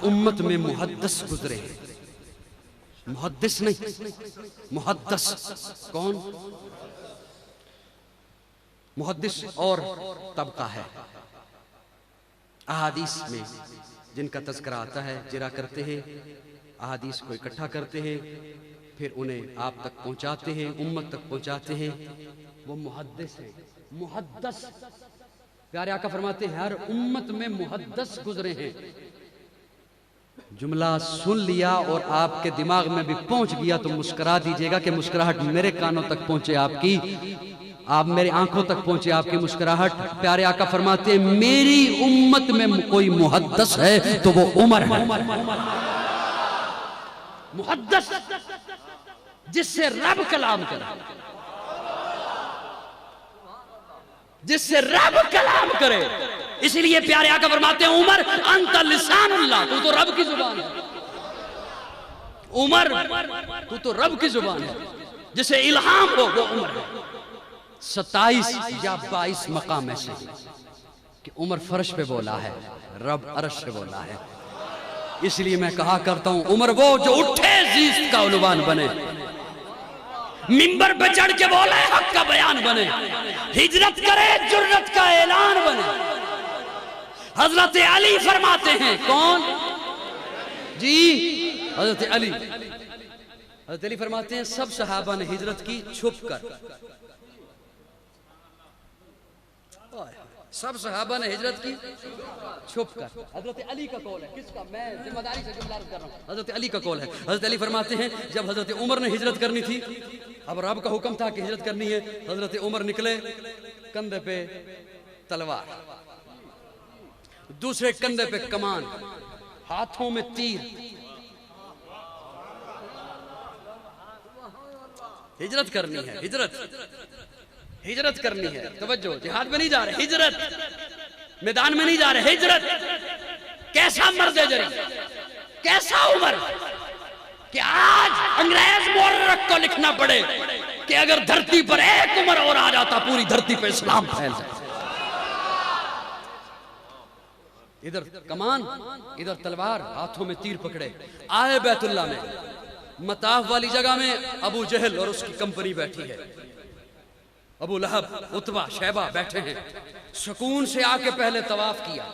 C: उम्मत में मुहद्दिस गुजरे हैं। मुहद्दिस नहीं, मुहद्दिस। कौन? मुहद्दिस और तबका है अहादीस में जिनका तज़किरा आता है, जिरा करते हैं, अहादीस को इकट्ठा करते हैं, फिर उन्हें आप तक पहुंचाते हैं, उम्मत तक पहुंचाते हैं, वो मुहद्दिस है। मुहद्दिस, प्यारे आका फरमाते हैं, हर उम्मत में मुहद्दिस गुजरे हैं। जुमला सुन लिया और आपके दिमाग में भी पहुंच गया तो मुस्कुरा दीजिएगा कि मुस्कुराहट मेरे कानों तक पहुंचे आपकी, आप मेरी आंखों तक पहुंचे आपकी मुस्कुराहट। प्यारे आका फरमाते हैं, मेरी उम्मत में कोई मुहद्दिस है तो वो उमर है। मुहद्दिस जिससे रब कलाम करे, जिससे रब कलाम करे। इसलिए प्यारे आका फरमाते हैं, उमर अंत लिसानुल्लाह, तू तो रब की जुबान है। उमर तू तो रब की जुबान है, जिसे इल्हाम हो वो उमर है। 27 या 22 मकाम ऐसे कि उमर फर्श पे बोला है, रब अर्श पे बोला है। इसलिए मैं कहा करता हूं, उमर वो जो उठे जीस्त का उन्वान बने, मिंबर पे चढ़ के बोले हक का बयान बने, हिजरत करे जुर्रत का ऐलान बने। हजरत अली फरमाते हैं, कौन जी? हजरत अली। हजरत अली फरमाते हैं, सब सहाबा ने हिजरत की छुप कर। सब सहाबा ने हिजरत की छुप कर। हजरत अली का कौल है, किसका? मैं जिम्मेदारी से जुमला अर्ज कर रहा हूं, हजरत अली का कौल है। हजरत अली फरमाते हैं, जब हजरत उमर ने हिजरत करनी थी, अब रब का हुक्म था कि हिजरत करनी है, हजरत उमर निकले, कंधे पे तलवार, दूसरे कंधे पे कमान, हाथों में तीर। हिजरत करनी है, हिजरत करनी है। तवज्जो, जिहाद में नहीं जा रहे, हिजरत, मैदान में नहीं जा रहे, हिजरत। कैसा मर्द है जरी, कैसा उमर कि आज अंग्रेज मुअर्रिख को लिखना पड़े कि अगर धरती पर एक उमर और आ जाता, पूरी धरती पर इस्लाम फैल जाए। इधर कमान, इधर तलवार, हाथों में तीर पकड़े, आए बैतुल्लाह में, मताफ वाली जगह में अबू जहल और उसकी कंपनी बैठी है। अबू लहब, उतबा, शैबा बैठे हैं। सुकून से आके पहले तवाफ किया।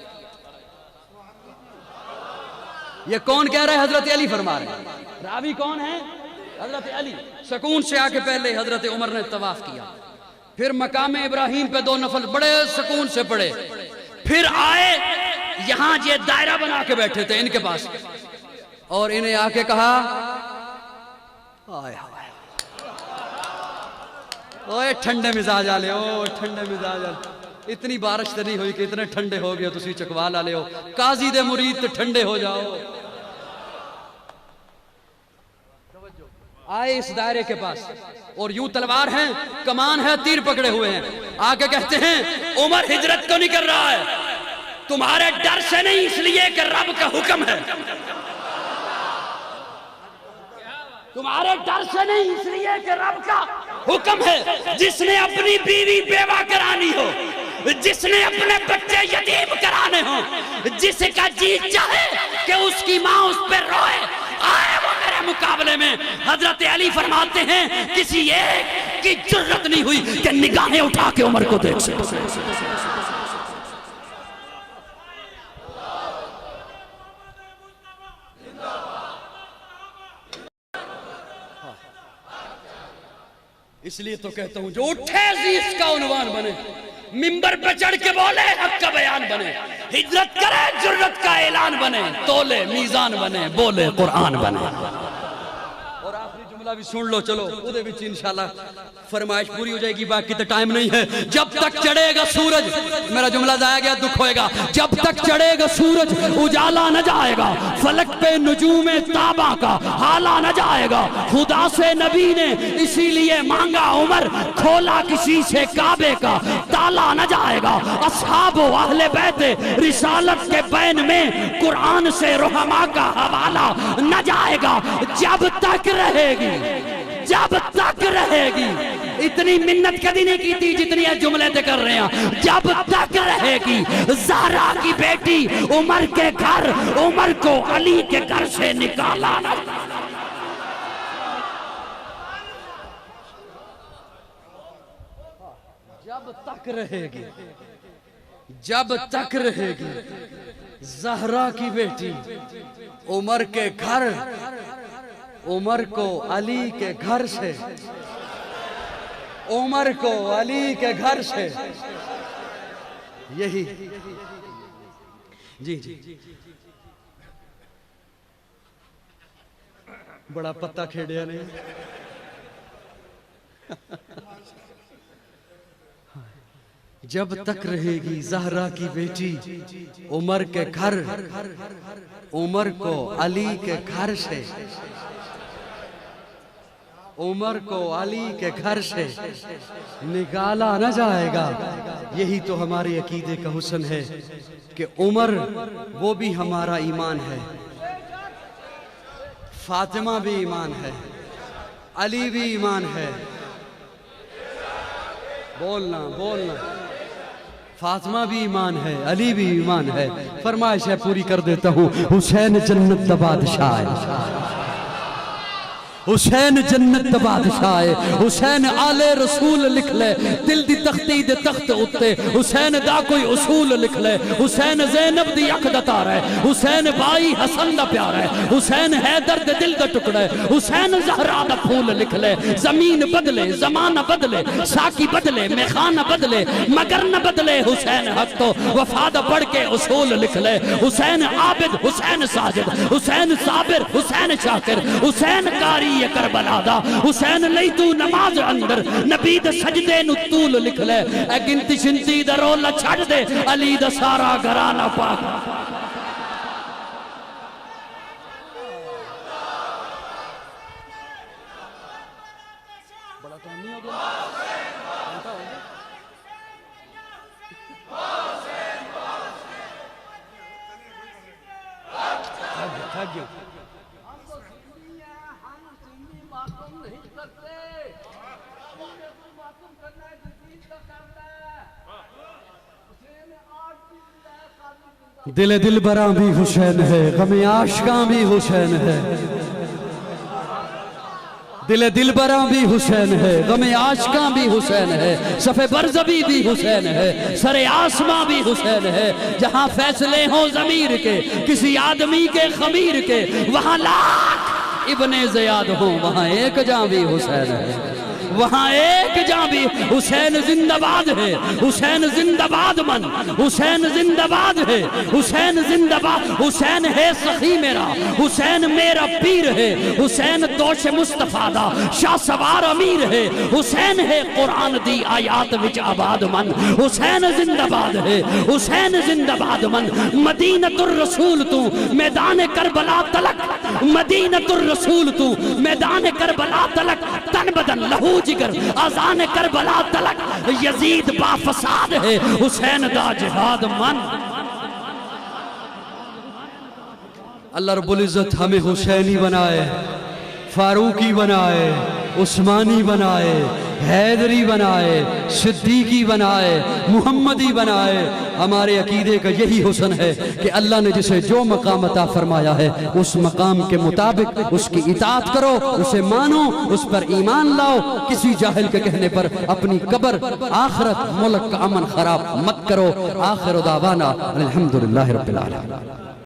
C: ये कौन कह रहा है? हजरत अली फरमा रहे हैं। रावी कौन है? हजरत अली। सुकून से आके पहले हजरत उमर ने तवाफ किया, फिर मकाम इब्राहिम पे 2 नफल बड़े सुकून से पड़े, फिर आए यहां ये दायरा बना के बैठे थे इनके पास, और इन्हें आके कहा, ओए ठंडे मिजाज आले, ओ ठंडे मिजाज आले, इतनी बारिश तो नहीं हुई कि इतने ठंडे हो गए, तुसी चकवा ला ले हो, काजी दे मुरीद तो ठंडे हो जाओ। आए इस दायरे के पास, और यूं तलवार है, कमान है, तीर पकड़े हुए हैं। आके कहते हैं, उमर हिजरत तो नहीं कर रहा है, तुम्हारे डर से नहीं, इसलिए कि रब का हुक्म है। तुम्हारे डर से नहीं, इसलिए कि रब का हुक्म है। जिसने अपनी बीवी बेवा करानी हो, जिसने अपने बच्चे यतीम कराने हो, जिसका जी चाहे कि उसकी माँ उस पर रोए, आए वो मेरे मुकाबले में। हजरत अली फरमाते हैं, किसी एक की जरूरत नहीं हुई कि निगाहें उठा के उमर को देख सके। इसलिए तो कहता हूं, जो उठे जीस का उन्वान बने, मिंबर पे चढ़ के बोले हक का बयान बने, हिजरत करे जुर्रत का ऐलान बने, तोले मीजान बने, बोले कुरान बने। और आखिरी जुमला जुमला भी सुन लो, चलो उदे विच इंशाल्लाह फरमाइश पूरी हो जाएगी, बाकी तो टाइम नहीं है। जब तक चढ़ेगा सूरज, मेरा जुमला जाया गया दुख होएगा, जब तक चढ़ेगा सूरज उजाला न जाएगा, फलक पे नुजूमे ताबा का हाला न जाएगा। खुदा से नबी ने इसीलिए मांगा उमर, खोला किसी से काबे का ताला न जाएगा। असहाब अहले बैते रिसालत के बैन में कुरान से रहमा का हवाला न जाएगा। जब तक रहेगी, जब तक रहेगी, इतनी मिन्नत कभी नहीं की थी जितनी जुमले ते कर रहे हैं। जब तक रहेगी ज़हरा की बेटी उमर के घर, उमर को अली के घर से निकाला ना। जब तक रहेगी, जब तक रहेगी ज़हरा की बेटी उमर के घर, उमर को अली के घर से, उमर को अली के घर से, यही जी जी बड़ा पत्ता खेड़िया ने। जब तक रहेगी ज़हरा की बेटी उमर के घर, उमर को अली के घर से, उमर को अली के घर से निकाला न जाएगा। यही तो हमारे अकीदे का हुस्न है कि उमर वो भी हमारा ईमान है, फातिमा भी ईमान है, अली भी ईमान है। बोलना बोलना, फातिमा भी ईमान है, अली भी ईमान है। फरमाइश है पूरी कर देता हूँ। हुसैन जन्नत दा बादशाह है, हुसैन जन्नत दा बादशाह है। हुसैन आले रसूल लिख ले, दिल दी तख्ती दे तख्त उत्ते हुसैन दा कोई उसूल लिख ले। हुसैन ज़ैनब दी अख दा तारा है, हुसैन भाई हसन दा प्यारा है, हुसैन हैदर दे दिल दा टुकड़ा है। हुसैन ज़हरा दा फूल लिख ले। ज़मीन बदले, ज़माना बदले, साकी बदले, मेखाना बदले, मगर न बदले हुसैन हक तो वफा दा पढ़ के उसूल लिख ले। हुसैन आबिद, हुसैन साजिद, हुसैन साबिर, हुसैन शाकिर, हुसैन कारी करबला दा। हुसैन नहीं तू नमाज अंदर नबी दे सजदे नु तूल लिख ले। ए गिनती शिनती दा रोला छड़ दे, अली दा सारा घराना पाक। बड़ा तो नहीं हो गया। थक गया।
B: दिल दिल बरा भी हुसैन है, गमे आशिका भी हुसैन है। दिल दिल बरा भी हुसैन है, गमे आशिका भी हुसैन है। सफ़े बरज़बी भी हुसैन है, सरे आसमां भी हुसैन है। जहां फैसले हों ज़मीर के, किसी आदमी के खमीर के, वहां लाख इब्ने ज़ियाद हो, वहां एक जां भी हुसैन है। वहां एक जां भी हुसैन जिंदाबाद है। हुसैन जिंदाबाद मन, हुसैन जिंदाबाद है, हुसैन जिंदाबाद। हुसैन है सखी मेरा, हुसैन मेरा पीर है। हुसैन दोष मुस्तफा दा शाह सवार अमीर है। हुसैन है कुरान दी आयात विच आबाद मन। हुसैन जिंदाबाद है, हुसैन जिंदाबाद मन। मदीनतुर रसूल तू मैदान करबला तलक, मदीनतुर रसूल तू मैदान करबला तलक। तन बदन लहू जिगर आजान करबला तलक, यजीद बाफसाद है, हुसैन दा जिहाद मन। अल्लाह रब्बुल इज्जत हमें हुसैनी बनाए, फारूकी बनाए, उस्मानी बनाए, हैदरी बनाए, सिद्दीकी बनाए, मुहम्मदी बनाए। हमारे अकीदे का यही हुस्न है कि अल्लाह ने जिसे जो मकाम अता फरमाया है उस मकाम के मुताबिक उसकी इताअत करो, उसे मानो, उस पर ईमान लाओ। किसी जाहिल के कहने पर अपनी कब्र, आखिरत, मुल्क का अमन खराब मत करो। आखिर दावाना अल्हम्दुलिल्लाहि रब्बिल आलमीन।